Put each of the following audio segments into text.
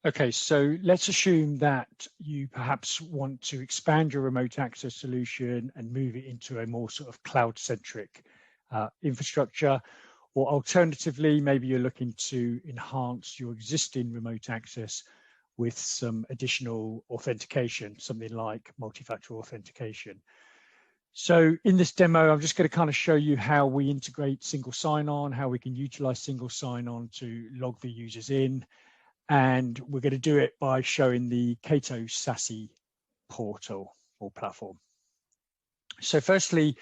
Okay, so let's assume that you perhaps want to expand your remote access solution and move it into a more sort of cloud-centric infrastructure, or alternatively, maybe you're looking to enhance your existing remote access with some additional authentication, something like multi-factor authentication. So in this demo, I'm just going to kind of show you how we integrate single sign-on, how we can utilize single sign-on to log the users in. And we're going to do it by showing the Cato SASE portal or platform. So firstly,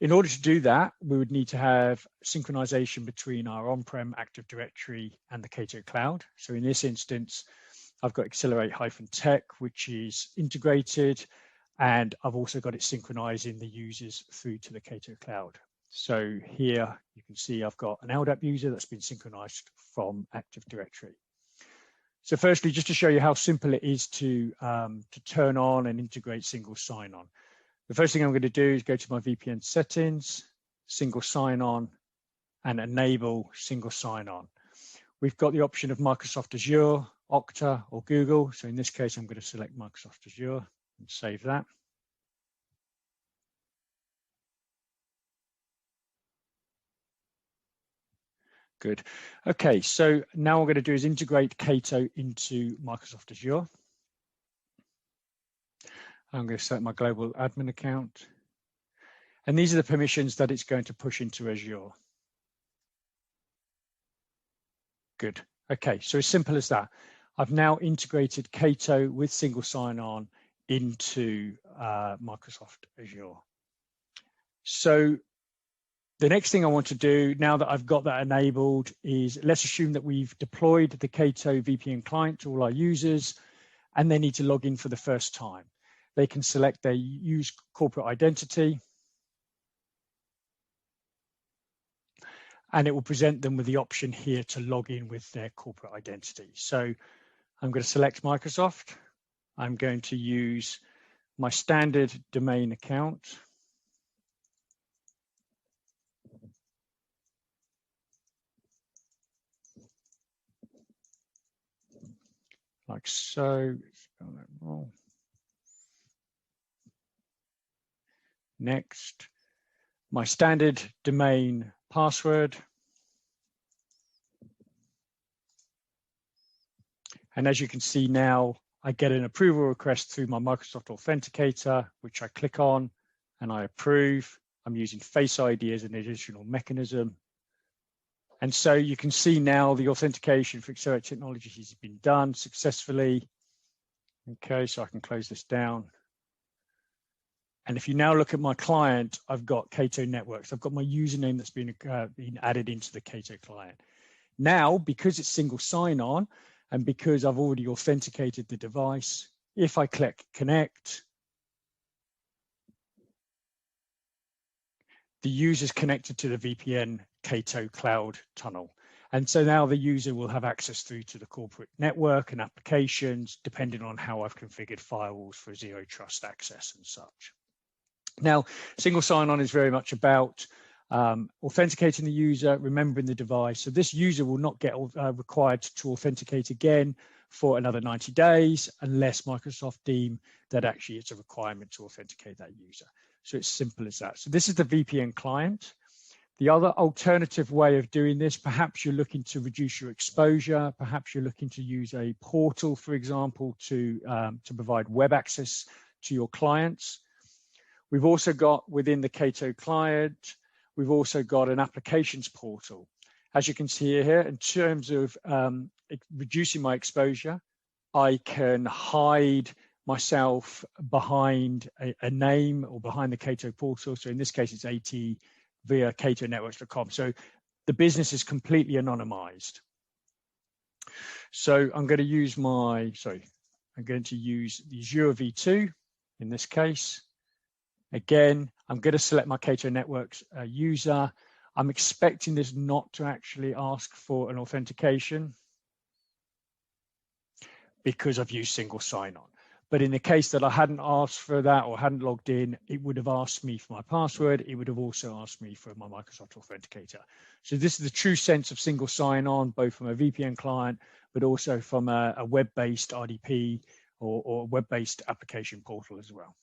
in order to do that, we would need to have synchronization between our on-prem Active Directory and the Cato Cloud. So in this instance, I've got Accelerate-Tech, which is integrated, and I've also got it synchronizing the users through to the Cato Cloud. So here you can see I've got an LDAP user that's been synchronized from Active Directory. So firstly, just to show you how simple it is to turn on and integrate single sign-on. The first thing I'm going to do is go to my VPN settings, single sign-on, and enable single sign-on. We've got the option of Microsoft Azure, Okta, or Google. So in this case, I'm going to select Microsoft Azure and save that. Good. Okay, so now what I'm going to do is integrate Cato into Microsoft Azure. I'm going to set my global admin account. And these are the permissions that it's going to push into Azure. Good. Okay, so as simple as that. I've now integrated Cato with single sign-on into Microsoft Azure. So the next thing I want to do, now that I've got that enabled, is let's assume that we've deployed the Cato VPN client to all our users, and they need to log in for the first time. They can select their use corporate identity, and it will present them with the option here to log in with their corporate identity. So I'm going to select Microsoft. I'm going to use my standard domain account. Like so. Spell that wrong. Next, my standard domain password. And as you can see now, I get an approval request through my Microsoft Authenticator, which I click on and I approve. I'm using Face ID as an additional mechanism. And so you can see now the authentication for Accelerate Technologies has been done successfully. Okay, so I can close this down. And if you now look at my client, I've got Cato Networks. I've got my username that's been added into the Cato client. Now, because it's single sign-on and because I've already authenticated the device, if I click Connect, the user's connected to the VPN Cato Cloud tunnel. And so now the user will have access through to the corporate network and applications, depending on how I've configured firewalls for zero trust access and such. Now, single sign-on is very much about authenticating the user, remembering the device. So this user will not get required to authenticate again for another 90 days unless Microsoft deem that actually it's a requirement to authenticate that user. So it's simple as that. So this is the VPN client. The other alternative way of doing this, perhaps you're looking to reduce your exposure, perhaps you're looking to use a portal, for example, to provide web access to your clients. We've also got within the Cato client, we've also got an applications portal. As you can see here, in terms of reducing my exposure, I can hide myself behind a name or behind the Cato portal. So in this case, it's AT via catonetworks.com. So the business is completely anonymized. So I'm going to use the Azure V2 in this case. Again, I'm going to select my Cato Networks user. I'm expecting this not to actually ask for an authentication because I've used single sign-on. But in the case that I hadn't asked for that or hadn't logged in, it would have asked me for my password. It would have also asked me for my Microsoft Authenticator. So this is the true sense of single sign-on, both from a VPN client, but also from a web-based RDP or web-based application portal as well.